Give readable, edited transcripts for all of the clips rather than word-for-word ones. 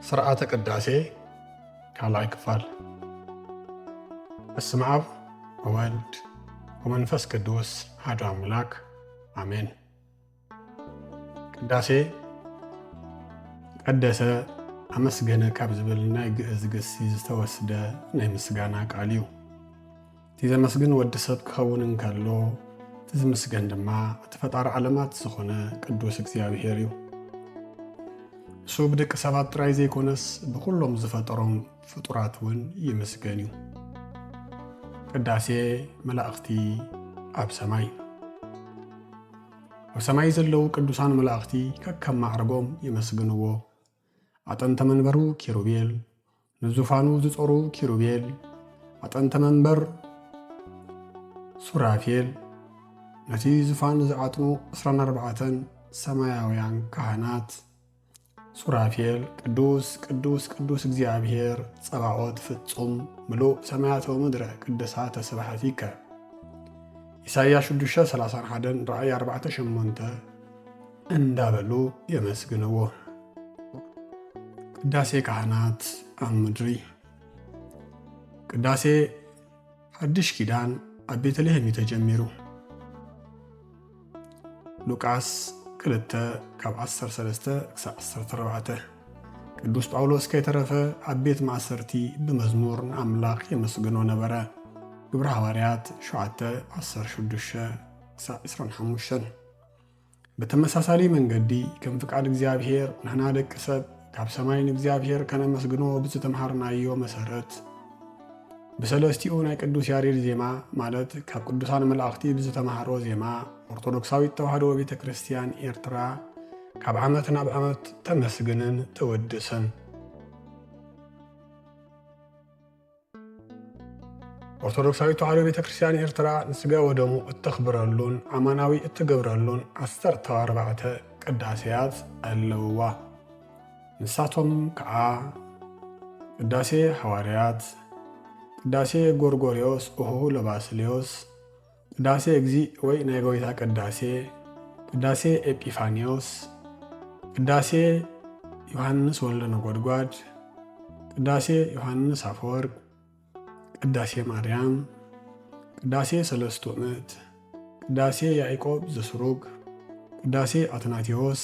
ስርዓተ ቅዳሴ ካልኣይ ክፋል። በስመ አብ ወወልድ ወመንፈስ ቅዱስ አሐዱ አምላክ አሜን። ቅዳሴ ቀደሰ አመስገነ ካብ ዝብል ናይ ግእዝ ግሲ ዝተወስደ ናይ ምስጋና ቃል እዩ። እቲ ዘመስግን ወዲ ሰብ ክኸውን እንከሎ እቲ ዝምስገን ድማ እቲ ፈጣሪ ዓለማት ዝኾነ ቅዱስ እግዚአብሔር እዩ። እሱ ብደቂ ሰባት ጥራይ ዘይኮነስ ብኩሎም ዝፈጠሮም ፍጡራት እውን ይመስገን እዩ። ቅዳሴ መላእኽቲ ኣብ ሰማይ። ኣብ ሰማይ ዘለዉ ቅዱሳን መላእኽቲ ከከም ማዕርጎም ይመስግንዎ። አጠንተ መንበሩ ኪሩቤል፣ ንዙፋኑ ዝጾሩ ኪሩቤል፣ አጠንተ መንበር ሱራፌል፣ ነቲ ዙፋን ዝዓጥኑ 24 ሰማያውያን ካህናት ሱራፌል፣ ቅዱስ ቅዱስ ቅዱስ እግዚአብሔር ጸባዖት ፍጹም ምሉእ ሰማያት ወምድረ ቅድሳተ ስብሐቲከ ኢሳይያስ 6:31 ራእይ 4:8 እንዳበሉ የመስግንዎ። ቅዳሴ ካህናት ኣብ ምድሪ። ቅዳሴ ሓድሽ ኪዳን ኣብ ቤተልሔም እዩ ተጀሚሩ። ሉቃስ 2:13-14 ቅዱስ ጳውሎስ ከይተረፈ ኣብ ቤት ማእሰርቲ ብመዝሙር ንኣምላኽ የመስግኖ ነበረ። ግብረ ሐዋርያት 7:16-25 ብተመሳሳሊ መንገዲ ከም ፍቃድ እግዚአብሔር ንሕና ደቂ ሰብ ካብ ሰማይ ንእግዚአብሔር ከነመስግኖ ብዝተምሃርናዮ መሰረት ብሰለስቲኡ ናይ ቅዱስ ያሬድ ዜማ ማለት ካብ ቅዱሳን መላእኽቲ ብዝተምሃሮ ዜማ ኦርቶዶክሳዊት ተዋህዶ ቤተ ክርስቲያን ኤርትራ ካብ ዓመት ናብ ዓመት ተመስግንን ተወድስን። ኦርቶዶክሳዊት ተዋህዶ ቤተ ክርስቲያን ኤርትራ ንስጋ ወደሙ እተኽብረሉን ኣማናዊ እትገብረሉን 14 ቅዳሴያት ኣለውዋ። ንሳቶም ከዓ ቅዳሴ ሐዋርያት፣ ቅዳሴ ጎርጎርዮስ እሁ ለባስልዮስ፣ ቅዳሴ እግዚእ ወይ ናይ ጎይታ ቅዳሴ፣ ቅዳሴ ኤጲፋንዮስ፣ ቅዳሴ ዮሐንስ ወልደ ነጎድጓድ፣ ቅዳሴ ዮሐንስ አፈወርቅ፣ ቅዳሴ ማርያም፣ ቅዳሴ ሰለስቱ ምዕት፣ ቅዳሴ ያዕቆብ ዘስሩግ፣ ቅዳሴ አትናቴዎስ፣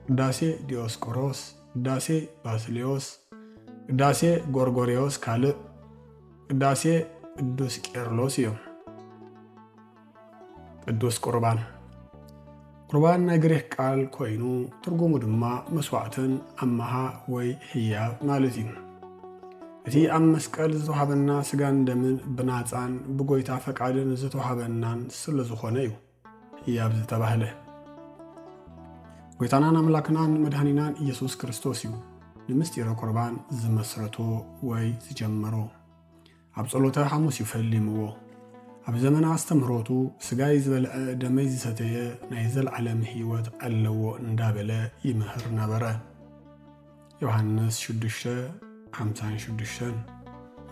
ቅዳሴ ዲዮስቆሮስ፣ ቅዳሴ ባስልዮስ፣ ቅዳሴ ጎርጎርዮስ ካልእ፣ ቅዳሴ ቅዱስ ቄርሎስ እዮም። ቅዱስ ቁርባን። ቁርባን ናይ ግሪክ ቃል ኮይኑ ትርጉሙ ድማ መስዋዕትን ኣመሃ ወይ ህያብ ማለት እዩ። እቲ ኣብ መስቀል ዝተዋሃበና ስጋን ደምን ብናፃን ብጎይታ ፈቃድን ዝተዋሃበናን ስለ ዝኾነ እዩ ህያብ ዝተባህለ። ጎይታናን ኣምላክናን መድሃኒናን ኢየሱስ ክርስቶስ እዩ ንምስጢረ ቁርባን ዝመስረቶ ወይ ዝጀመሮ። ኣብ ጸሎተ ሐሙስ ይፈሊምዎ። ኣብ ዘመና አስተምህሮቱ ስጋይ ዝበልዐ ደመይ ዝሰተየ ናይ ዘለዓለም ህይወት ኣለዎ እንዳበለ ይምህር ነበረ። ዮሐንስ 6:56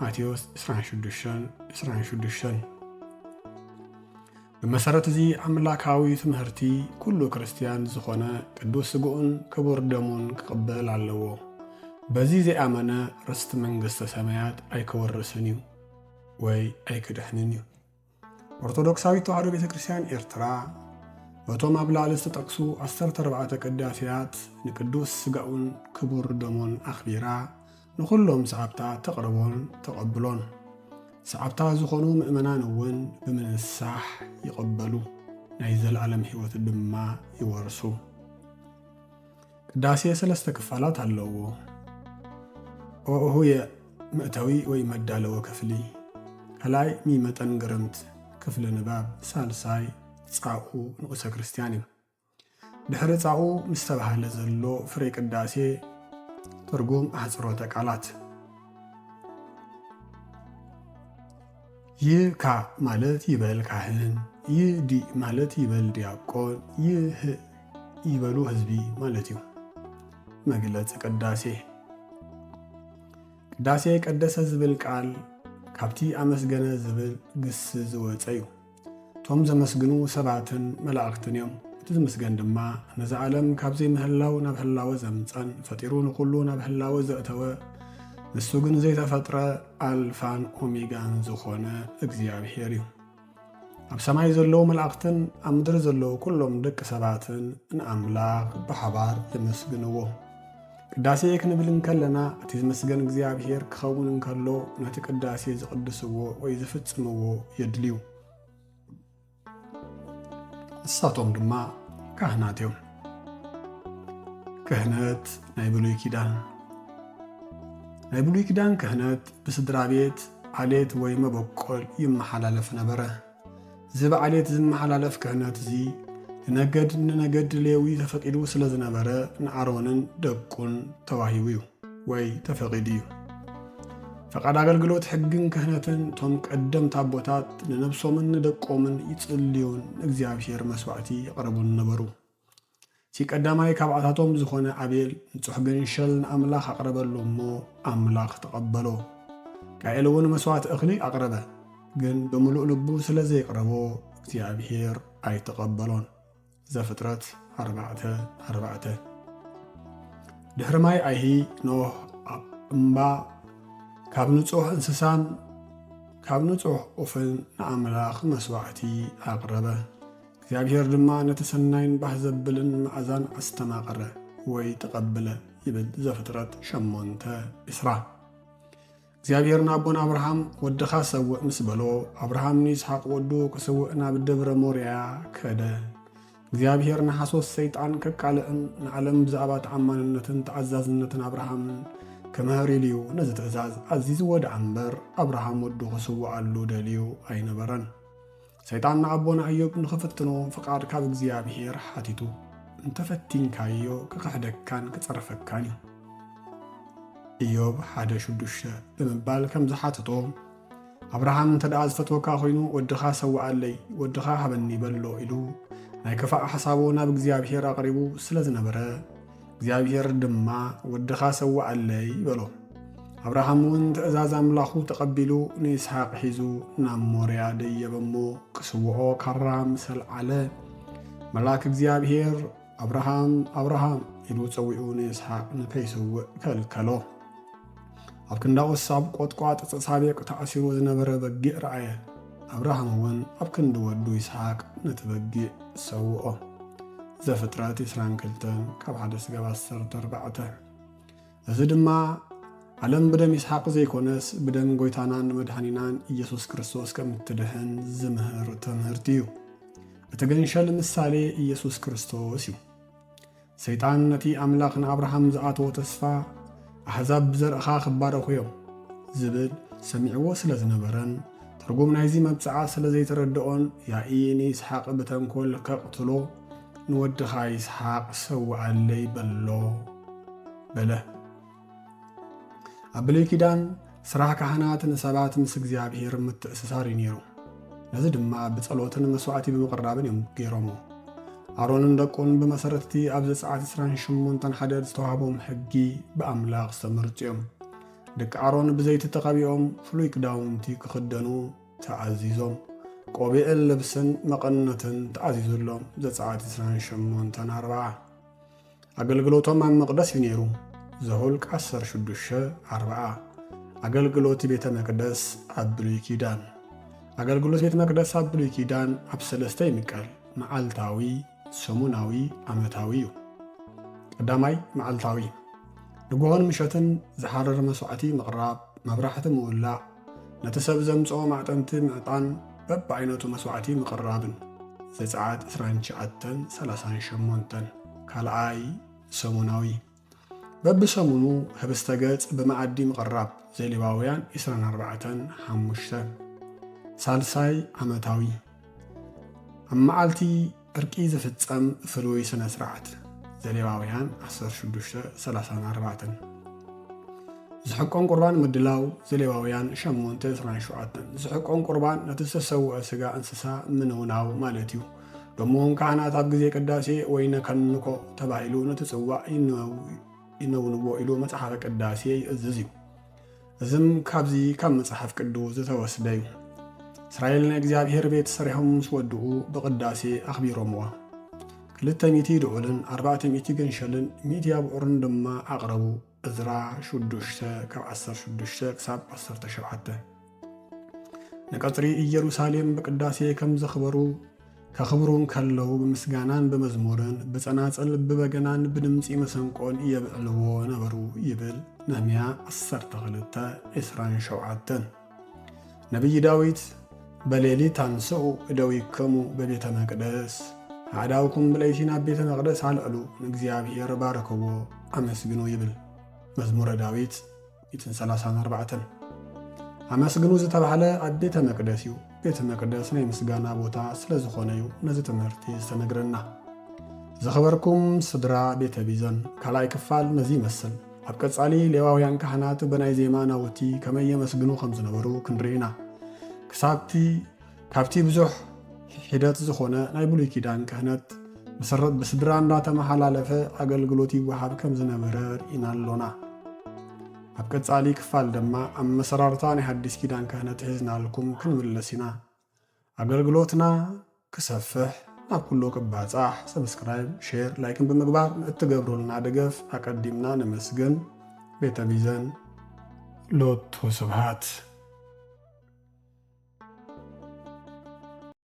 ማቴዎስ 26:26 ብመሰረት እዚ ኣምላካዊ ትምህርቲ ኩሉ ክርስቲያን ዝኾነ ቅዱስ ስጉኡን ክቡር ደሙን ክቕበል ኣለዎ። በዚ ዘይኣመነ ርስቲ መንግሥተ ሰማያት ኣይክወርስን እዩ ወይ ኣይክድሕንን እዩ። ኦርቶዶክሳዊት ተዋህዶ ቤተ ክርስቲያን ኤርትራ በቶም ኣብ ላዕሊ ዝተጠቕሱ 14 ቅዳሴያት ንቅዱስ ስጋኡን ክቡር ደሙን ኣኽቢራ ንኹሎም ሰዓብታ ተቕርቦን ተቐብሎን። ሰዓብታ ዝኾኑ ምእመናን እውን ብምንሳሕ ይቕበሉ፣ ናይ ዘለዓለም ህይወት ድማ ይወርሱ። ቅዳሴ 3 ክፋላት ኣለዎ። ወእሁየ ምእተዊ ወይ መዳለወ ክፍሊ፣ ካልኣይ ሚመጠን ግርምት ክፍሊ ንባብ፣ ሳልሳይ ጻኡ ንዑሰ ክርስቲያን እዩ። ድሕሪ ጻኡ ምስ ተባህለ ዘሎ ፍሬ ቅዳሴ ትርጉም ኣሕጽሮተ ቃላት። ይካ ማለት ይበል ካህን፣ ይዲ ማለት ይበል ዲያቆን፣ ይህ ይበሉ ህዝቢ ማለት እዩ። መግለፂ ቅዳሴ። ቅዳሴ ቀደሰ ዝብል ቃል ካብቲ ኣመስገነ ዝብል ግስ ዝወፀ እዩ። ቶም ዘመስግኑ ሰባትን መላእኽትን እዮም። تزمسجن دما نزا عالم كابزي مهلاو نبهلاو زمصن فطيرون كله نبهلاو زأتوا نسوغن زي تفطره الفان اوميغان زخونه እግዚአብሔር እዩ ኣብ ሰማይ ዘለዉ መላእክትን ኣብ ምድሪ ዘለዉ ኩሎም ደቂ ሰባትን ንኣምላኽ ብሓባር ይመስግንዎ ቅዳሴ ክንብል እንከለና እቲ ዝመስገን እግዚአብሔር ክኸውን እንከሎ ነቲ ቅዳሴ ዝቅድስዎ ወይ ዝፍጽምዎ የድልዩ ንሳቶም ድማ ካህናት እዮም ክህነት ናይ ብሉይ ኪዳን ክህነት ብስድራ ቤት ዓሌት ወይ መበቆል ይመሓላለፍ ነበረ ዝብ ዓሌት ዝመሓላለፍ ክህነት እዚ ንነገድ ሌዊ ተፈቂዱ ስለ ዝነበረ ንኣሮንን ደቁን ተዋሂቡ እዩ ወይ ተፈቂዱ እዩ ፈቃድ አገልግሎት ሕግን ክህነትን ቶም ቀደምት አቦታት ንነብሶምን ንደቆምን ይጽልዩን እግዚአብሔር መስዋዕቲ ይቀርቡን ነበሩ ሲቀዳማይ ካብዓታቶም ዝኾነ አቤል ንጹሕ ገንሸል ንኣምላኽ አቅረበሉ እሞ ኣምላኽ ተቀበሎ ቃኤል እውን መስዋዕት እኽሊ አቅረበ ግን በሙሉእ ልቡ ስለዘይቀረቦ እግዚአብሔር ኣይተቀበሎን ዘፍጥረት 4:4 ድሕሪ ማይ ኣይሂ ኖህ እምባ ካብ ንጹሕ እንስሳን ካብ ንጹሕ ኦፍን ንኣምላኽ መስዋዕቲ አቅረበ እግዚአብሔር ድማ ነቲ ሰናይን ባህ ዘብልን መዓዛን አስተማቀረ ወይ ተቀበለ ይብል ዘፍጥረት 8:20 እግዚአብሔር ናቦን አብርሃም ወድኻ ሰውእ ምስ በሎ አብርሃም ይስሐቅ ወዱ ክሰውእ ናብ ደብረ ሞርያ ከደ እግዚአብሔር ንሓሶስ ሰይጣን ከቃልዕን ንዓለም ብዛዕባ ተኣማንነትን ተዓዛዝነትን አብርሃም ከመህሪልዩ ነዚ ትእዛዝ ኣዚዝዎ ደኣ እምበር አብርሃም ወዱ ክስውኣሉ ደልዩ ኣይነበረን ሰይጣን ንኣቦና ኢዮብ ንኽፍትኖ ፍቃድ ካብ እግዚአብሔር ሓቲቱ እንተፈቲንካዮ ክክሕደካን ክፀርፈካን እዩ ኢዮብ 1:6 ብምባል ከም ዝሓተቶ አብርሃም እንተደኣ ዝፈትወካ ኮይኑ ወድኻ ሰውኣለይ ወድኻ ሃበኒ በሎ ኢሉ ናይ ከፋእ ሓሳቡ ናብ እግዚአብሔር አቅሪቡ ስለ ዝነበረ እግዚአብሔር ድማ ወድኻ ሰውኣለይ በሎ አብርሃም እውን ትእዛዝ አምላኹ ተቀቢሉ ንይስሐቅ ሒዙ ናብ ሞርያ ደየበሞ ክስውዖ ካራ ምሰል ዓለ መልአክ እግዚአብሔር አብርሃም ኢሉ ፀዊዑ ንይስሐቅ ንከይስውእ ከልከሎ ኣብ ክንዳኡ ሳብ ቆጥቋጥ ሳቤቅ ተኣሲሩ ዝነበረ በጊዕ ረአየ አብርሃም እውን ኣብ ክንዲ ወዱ ይስሐቅ ነቲ በጊዕ ሰውኦ ዘፍጥረት 22:1-14 እዚ ድማ ዓለም ብደም ይስሐቅ ዘይኮነስ ብደም ጎይታናን መድኃኒናን ኢየሱስ ክርስቶስ ከም እትድህን ዝምህር ትምህርቲ እዩ እቲ ገንሸል ምሳሌ ኢየሱስ ክርስቶስ እዩ ሰይጣን ነቲ ኣምላኽ ንአብርሃም ዝኣተዎ ተስፋ ኣሕዛብ ብዘርእኻ ክባረኹ እዮም ዝብል ሰሚዕዎ ስለ ዝነበረን ትርጉም ናይዚ መብፅዓ ስለ ዘይተረድኦን ያኢ ንይስሐቅ ብተንኮል ከቕትሎ ንወድኻ ይስሐቅ ሰውኣለይ በለ ኣብ ብሉይ ኪዳን ስራሕ ካህናት ንሰባት ምስ እግዚአብሔር ምትእስሳር ነይሩ ነዚ ድማ ብጸሎትን መስዋዕቲ ብምቕራብን እዮም ገይሮሞ ኣሮንን ደቁን ብመሰረቲ ኣብ ዘጸአት 28:1 ዝተዋህቦም ሕጊ ብኣምላኽ ዝተመርጹ እዮም ደቂ ኣሮን ብዘይቲ ተቐቢኦም ፍሉይ ክዳውንቲ ክኽደኑ ተኣዚዞም ቆቢዕን ልብስን መቐነትን ተኣዚዙሎም ዘጸአት 28:4 ኣገልግሎቶም ኣብ መቅደስ እዩ ነይሩ ዘሁልቅ 16:4 ኣገልግሎት ቤተ መቅደስ ኣብ ብሉይ ኪዳን ኣገልግሎት ቤተ መቅደስ ኣብ ብሉይ ኪዳን ኣብ 3 ይምቀል መዓልታዊ ሰሙናዊ ዓመታዊ እዩ ቀዳማይ መዓልታዊ ንግሆን ምሸትን ዝሓረር መስዋዕቲ ምቕራብ መብራህቲ ምውላዕ ነቲ ሰብ ዘምጽኦ ማዕጠንቲ ምዕጣን በብዓይነቱ መስዋዕቲ ምቕራብን ዘጸአት 29:38 ካልኣይ ሰሙናዊ በብሰሙኑ ህብስተ ገጽ ብመዓዲ ምቕራብ ዘሌዋውያን 24:5 ሳልሳይ ዓመታዊ ኣብ መዓልቲ ዕርቂ ዝፍጸም ፍሉይ ስነ ስርዓት ዘሌዋውያን 16:34 ዝሕቆን ቁርባን ምድላው ዘሌዋውያን 8:27 ዝሕቆን ቁርባን ነቲ ዝተሰውአ ስጋ እንስሳ ምንውናው ማለት እዩ ደሞም ካህናት ኣብ ግዜ ቅዳሴ ወይ ነከንኮ ተባሂሉ ነቲ ጽዋዕ ይነውንዎ ኢሉ መጽሓፈ ቅዳሴ ይእዝዝ እዩ እዝም ካብዚ ካብ መጽሓፍ ቅዱስ ዝተወስደ እዩ እስራኤል ናይ እግዚአብሔር ቤት ሰሪሖም ምስ ወድኡ ብቅዳሴ ኣኽቢሮምዋ 200 ድዑልን 400 ገንሸልን 100 አብዑርን ድማ አቅረቡ። እዝራ 6:16 ክሳብ 17 ንቀጽሪ ኢየሩሳሌም ብቅዳሴ ከም ዘኽበሩ ከኽብሩን ከለዉ ብምስጋናን ብመዝሙርን ብጸናጽል ብበገናን ብድምፂ መሰንቆን የብዕልዎ ነበሩ ይብል ነህምያ 12:27 ነቢይ ዳዊት በሌሊት አንስኡ እደዊክሙ በቤተ መቅደስ አዕዳውኩም ብለይቲ ናብ ቤተ መቅደስ አልዕሉ ንእግዚአብሔር ባረክዎ አመስግኑ ይብል መዝሙረ ዳዊት 134 አመስግኑ ዝተባህለ ኣብ ቤተ መቅደስ እዩ። ቤተ መቅደስ ናይ ምስጋና ቦታ ስለ ዝኾነ እዩ ነዚ ትምህርቲ ዝተነግረና። ዘኸበርኩም ስድራ ቤተ ቢዘን ካልኣይ ክፋል ነዚ ይመስል። ኣብ ቀጻሊ ሌዋውያን ካህናት በናይ ዜማ ናውቲ ከመይ የመስግኑ ከም ዝነበሩ ክንርኢና። ካብቲ ብዙሕ ሒደት ዝኾነ ናይ ብሉይ ኪዳን ክህነት መሰረት ብስድራ እንዳተመሓላለፈ ኣገልግሎት ይወሃብ ከም ዝነበረ ርኢና ኣሎና። ኣብ ቀጻሊ ክፋል ድማ ኣብ መሰራርታ ናይ ሓድሽ ኪዳን ክህነት ሒዝናልኩም ክንምለስ ኢና። ኣገልግሎትና ክሰፍሕ ናብ ኩሉ ክባጻሕ ሰብስክራይብ፣ ሼር፣ ላይክን ብምግባር እትገብሩልና ደገፍ ኣቀዲምና ነመስግን። ቤተ ቢዘን ሎቱ ስብሃት።